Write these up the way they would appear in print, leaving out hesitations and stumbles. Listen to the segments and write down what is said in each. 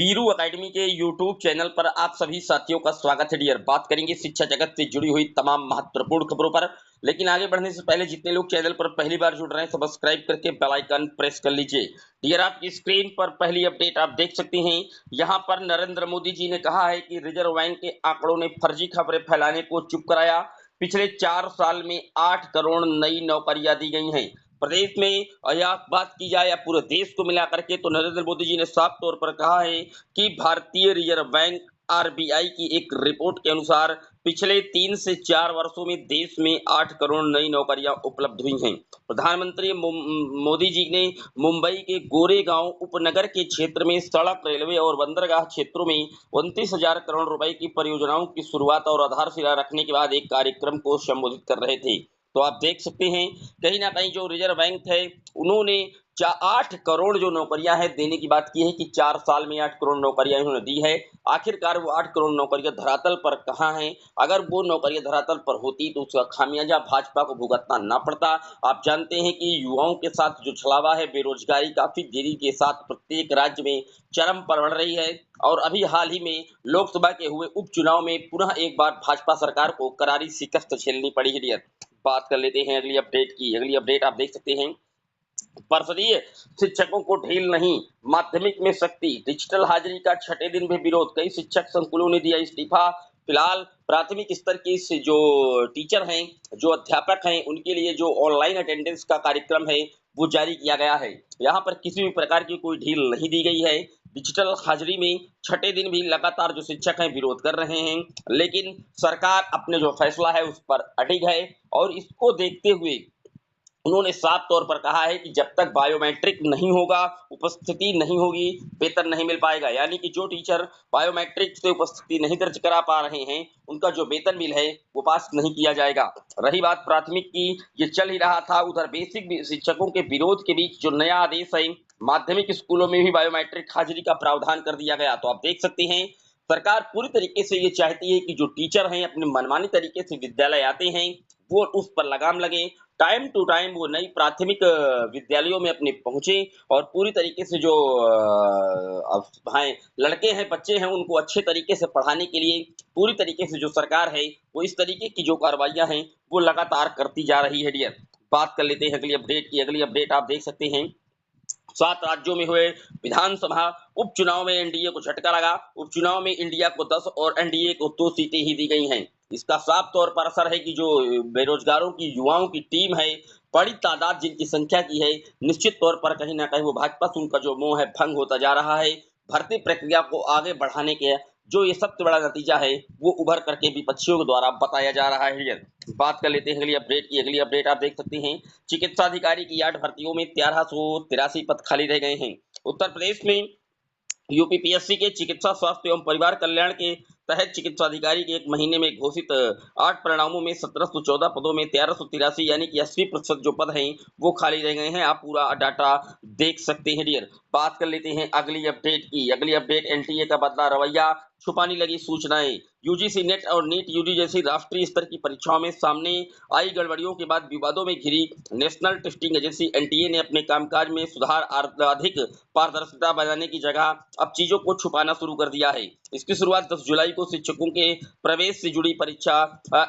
Veeru academy के YouTube channel पर आप सभी साथियों का स्वागत है डियर। बात करेंगे शिक्षा जगत से जुड़ी हुई तमाम महत्वपूर्ण खबरों पर। लेकिन आगे बढ़ने से पहले जितने लोग चैनल पर पहली बार जुड़ रहे हैं सब्सक्राइब करके बेल आइकन प्रेस कर लीजिए। डियर, आपकी स्क्रीन पर पहली अपडेट आप देख सकते हैं। यहां पर नरेंद्र मोदी जी ने कहा है कि रिजर्व बैंक के आंकड़ों ने फर्जी खबरें फैलाने को चुप कराया। पिछले 4 साल में 8 करोड़ नई नौकरियां दी गई हैं प्रदेश में। या बात की जाए या पूरे देश को मिला करके, तो नरेंद्र मोदी जी ने साफ तौर पर कहा है कि भारतीय रिजर्व बैंक आरबीआई की एक रिपोर्ट के अनुसार पिछले 3 से 4 वर्षों में देश में 8 करोड़ नई नौकरियां उपलब्ध हुई हैं। प्रधानमंत्री मोदी जी ने मुंबई के गोरेगांव उपनगर के क्षेत्र में सड़क, रेलवे और बंदरगाह क्षेत्रों में 29,000 करोड़ रुपए की परियोजनाओं की शुरुआत और आधारशिला रखने के बाद एक कार्यक्रम को संबोधित कर रहे थे। तो आप देख सकते हैं कहीं ना कहीं जो रिजर्व बैंक है उन्होंने 8 करोड़ जो नौकरियां हैं देने की बात की है कि 4 साल में 8 करोड़ नौकरियां इन्होंने दी है। आखिरकार वो 8 करोड़ नौकरियां धरातल पर कहां हैं? अगर वो नौकरियां धरातल पर होती तो उसका खामियाजा भाजपा को भुगतना ना पड़ता। आप जानते हैं कि युवाओं के साथ जो छलावा है, बेरोजगारी काफी देरी के साथ प्रत्येक राज्य में चरम पर बढ़ रही है। और अभी हाल ही में लोकसभा के हुए उपचुनाव में पुनः एक बार भाजपा सरकार को करारी शिकस्त झेलनी पड़ी है। बात कर लेते हैं अगली अपडेट की। अगली अपडेट आप देख सकते हैं, परिषदीय शिक्षकों को ढील नहीं, माध्यमिक में सख्ती, डिजिटल हाजिरी का छठे दिन भी विरोध, कई शिक्षक संकुलों ने दिया इस्तीफा। फिलहाल प्राथमिक स्तर के से जो टीचर हैं, जो अध्यापक हैं, उनके लिए जो ऑनलाइन अटेंडेंस का कार्यक्रम है वो जारी किया गया है। यहाँ पर किसी भी प्रकार की कोई ढील नहीं दी गई है। डिजिटल हाजिरी में छठे दिन भी लगातार जो शिक्षक हैं विरोध कर रहे हैं, लेकिन सरकार अपने जो फैसला है उस पर अडिग है। और इसको देखते हुए उन्होंने साफ तौर पर कहा है कि जब तक बायोमेट्रिक नहीं होगा, उपस्थिति नहीं होगी, वेतन नहीं मिल पाएगा। यानी कि जो टीचर बायोमेट्रिक से उपस्थिति नहीं दर्ज करा पा रहे हैं, उनका जो वेतन बिल है वो पास नहीं किया जाएगा। रही बात प्राथमिक की, ये चल ही रहा था। उधर बेसिक शिक्षकों के विरोध के बीच जो नया आदेश है, माध्यमिक स्कूलों में भी बायोमेट्रिक हाजिरी का प्रावधान कर दिया गया। तो आप देख सकते हैं सरकार पूरी तरीके से ये चाहती है कि जो टीचर हैं अपने मनमानी तरीके से विद्यालय आते हैं वो उस पर लगाम लगे। टाइम टू टाइम वो नई प्राथमिक विद्यालयों में अपने पहुंचे और पूरी तरीके से जो भाई लड़के हैं, बच्चे हैं, उनको अच्छे तरीके से पढ़ाने के लिए पूरी तरीके से जो सरकार है वो इस तरीके की जो कार्रवाइयां हैं वो लगातार करती जा रही है डियर। बात कर लेते हैं अगली अपडेट की। अगली अपडेट आप देख सकते हैं, 7 राज्यों में हुए विधानसभा उपचुनाव में एनडीए को झटका लगा। उपचुनाव में इंडिया को 10 और एनडीए को 2 सीटें ही दी गई हैं। इसका साफ तौर पर असर है कि जो बेरोजगारों की, युवाओं की टीम है, बड़ी तादाद जिनकी संख्या की है, निश्चित तौर पर कहीं ना कहीं वो भाजपा से उनका जो मोह है भंग होता जा रहा है। भर्ती प्रक्रिया को आगे बढ़ाने के जो ये सबसे बड़ा नतीजा है वो उभर करके विपक्षियों के द्वारा बताया जा रहा है। बात कर लेते हैं अगली अपडेट की। अगली अपडेट आप देख सकते हैं, चिकित्सा अधिकारी की 8 भर्तियों में 1383 पद खाली रह गए हैं। उत्तर प्रदेश में यूपीपीएससी के चिकित्सा स्वास्थ्य एवं परिवार कल्याण के तहत चिकित्सा अधिकारी के 1 महीने में घोषित 8 परिणामों में 1714 पदों में 1383 यानी कि 80% जो पद हैं वो खाली रह गए हैं। आप पूरा डाटा देख सकते हैं डियर। बात कर लेते हैं अगली अपडेट की। अगली अपडेट, एनटीए का बदला रवैया, छुपाने लगी सूचनाएं। यूजीसी नेट और नीट यूजी जैसी राष्ट्रीय स्तर की परीक्षाओं में सामने आई गड़बड़ियों के बाद विवादों में घिरी नेशनल टेस्टिंग एजेंसी एनटीए ने अपने कामकाज में सुधार, अधिक पारदर्शिता बनाने की जगह अब चीजों को छुपाना शुरू कर दिया है। इसकी शुरुआत 10 जुलाई को शिक्षकों के प्रवेश से जुड़ी परीक्षा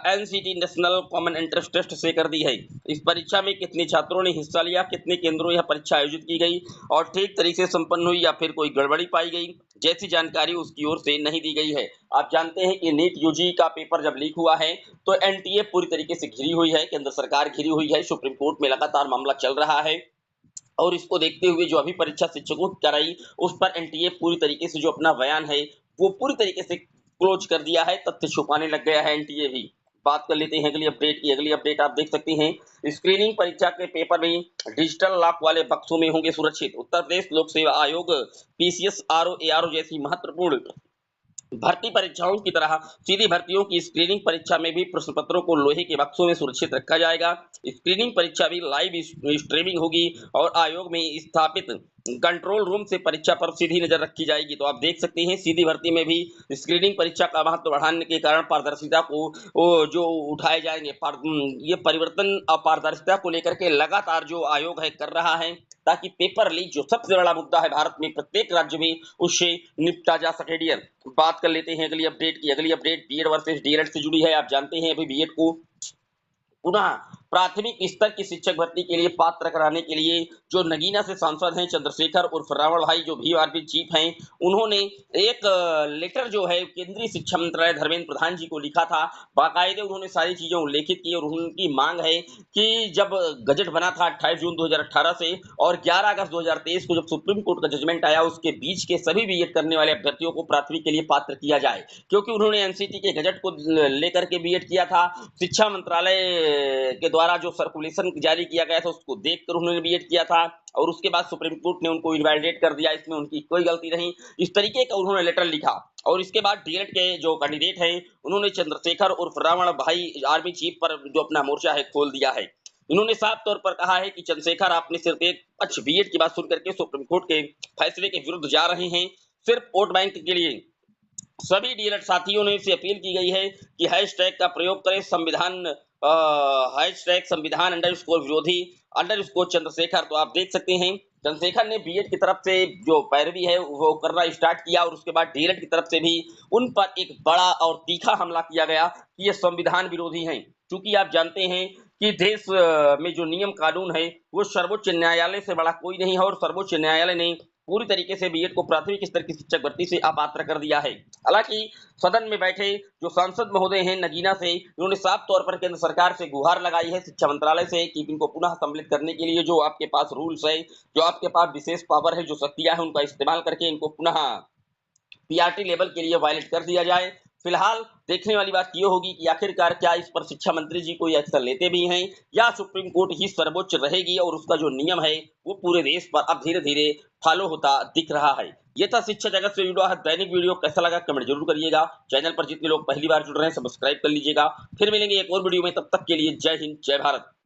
N C T national common entrance test से कर दी है। इस परीक्षा में कितने छात्रों ने हिस्सा लिया, कितने केंद्रों यह परीक्षा आयोजित की गई और ठीक तरीके से संपन्न हुई या फिर कोई गड़बड़ी पाई गई जैसी जानकारी उसकी ओर से नहीं दी गई है। आप जानते हैं कि नीट यूजी का पेपर जब लीक हुआ है तो एनटीए पूरी तरीके से घिरी हुई है, केंद्र सरकार घिरी हुई है, सुप्रीम कोर्ट में लगातार मामला चल रहा है। और इसको देखते हुए जो अभी परीक्षा शिक्षकों की कराई उस पर एनटीए पूरी तरीके से जो अपना बयान है वो पूरी तरीके से क्लोज कर दिया है, तथ्य छुपाने लग गया है एनटीए भी। बात कर लेते हैं अगली अपडेट की। अगली अपडेट आप देख सकते हैं, स्क्रीनिंग परीक्षा के पेपर में डिजिटल लॉक वाले बक्सों में होंगे सुरक्षित। उत्तर प्रदेश लोक सेवा आयोग पीसीएस, आरओ, एआरओ जैसी महत्वपूर्ण भर्ती परीक्षाओं की तरह सीधी भर्तियों की स्क्रीनिंग परीक्षा में भी प्रश्न पत्रों को लोहे के बक्सों में सुरक्षित रखा जाएगा। स्क्रीनिंग परीक्षा भी लाइव स्ट्रीमिंग होगी और आयोग में स्थापित कंट्रोल रूम से परीक्षा पर सीधी नजर रखी जाएगी। तो आप देख सकते हैं सीधी भर्ती में भी स्क्रीनिंग परीक्षा का महत्व बढ़ाने के कारण पारदर्शिता को जो उठाए जाएंगे। ये परिवर्तन और पारदर्शिता को लेकर के लगातार जो आयोग है कर रहा है। ताकि पेपर लीक जो सबसे बड़ा मुद्दा है भारत में प्रत्येक राज्य में, उससे निपटा जा सके। डियर बात कर लेते हैं अगली अपडेट की। अगली अपडेट बीएड वर्सेस डीएलएड से जुड़ी है। आप जानते हैं अभी बीएड को पुनः प्राथमिक स्तर की शिक्षक भर्ती के लिए पात्र कराने के लिए जो नगीना से सांसद हैं चंद्रशेखर उर्फ रावण भाई जो भीम चीफ हैं, उन्होंने एक लेटर जो है केंद्रीय शिक्षा मंत्रालय धर्मेंद्र प्रधान जी को लिखा था। बाकायदे उन्होंने सारी चीजें उल्लेखित की और उनकी मांग है कि जब गजट बना था 28 जून 2018 से और 11 अगस्त 2023 को जब सुप्रीम कोर्ट का जजमेंट आया, उसके बीच के सभी बीएड करने वाले अभ्यर्थियों को प्राथमिक के लिए पात्र किया जाए, क्योंकि उन्होंने एनसीटी के गजट को लेकर के बीएड किया था। शिक्षा मंत्रालय के द्वारा जो सर्कुलेशन जारी किया गया था उसको देखकर उन्होंने बीएड किया था और उसके बाद सुप्रीम कोर्ट ने उनको इनवैलिडेट कर दिया। इसमें उनकी कोई गलती नहीं। इस तरीके का उन्होंने लेटर लिखा और इसके बाद डीएलएड के जो कैंडिडेट हैं उन्होंने चंद्रशेखर उर्फ रावण भाई आर्मी चीफ पर जो अपना मोर्चा है खोल दिया है। इन्होंने साफ तौर पर कहा है कि चंद्रशेखर आपने सिर्फ एक पक्ष बीएड की बात सुन करके सुप्रीम कोर्ट के फैसले के विरुद्ध जा रहे हैं, सिर्फ वोट बैंक के लिए। सभी डीएलएड साथियों ने इससे अपील की गई है कि हैशटैग का प्रयोग करें संविधान हैशटैग संविधान _विरोधी _चंद्रशेखर। तो आप देख सकते हैं चंद्रशेखर ने बीएड की तरफ से जो पैरवी है वो करना स्टार्ट किया और उसके बाद डीएलएड की तरफ से भी उन पर एक बड़ा और तीखा हमला किया गया कि ये संविधान विरोधी हैं। क्योंकि आप जानते हैं कि देश में जो नियम कानून है वो सर्वोच्च न्यायालय से बड़ा कोई नहीं है और सर्वोच्च न्यायालय ने पूरी तरीके से बीएड को प्राथमिक स्तर की शिक्षक भर्ती से अपात्र कर दिया है। हालांकि सदन में बैठे जो सांसद महोदय हैं नगीना से, उन्होंने साफ तौर पर केंद्र सरकार से गुहार लगाई है शिक्षा मंत्रालय से कि इनको पुनः सम्मिलित करने के लिए जो आपके पास रूल्स है, जो आपके पास विशेष पावर है, जो शक्तियां हैं, उनका इस्तेमाल करके इनको पुनः पीआरटी लेवल के लिए वायलेट कर दिया जाए। फिलहाल देखने वाली बात ये होगी कि आखिरकार क्या इस पर शिक्षा मंत्री जी कोई एक्शन लेते भी हैं या सुप्रीम कोर्ट ही सर्वोच्च रहेगी और उसका जो नियम है वो पूरे देश पर अब धीरे धीरे फॉलो होता दिख रहा है। ये था शिक्षा जगत से जुड़ा है दैनिक वीडियो। कैसा लगा कमेंट जरूर करिएगा। चैनल पर जितने लोग पहली बार जुड़ रहे हैं सब्सक्राइब कर लीजिएगा। फिर मिलेंगे एक और वीडियो में, तब तक के लिए जय हिंद जय भारत।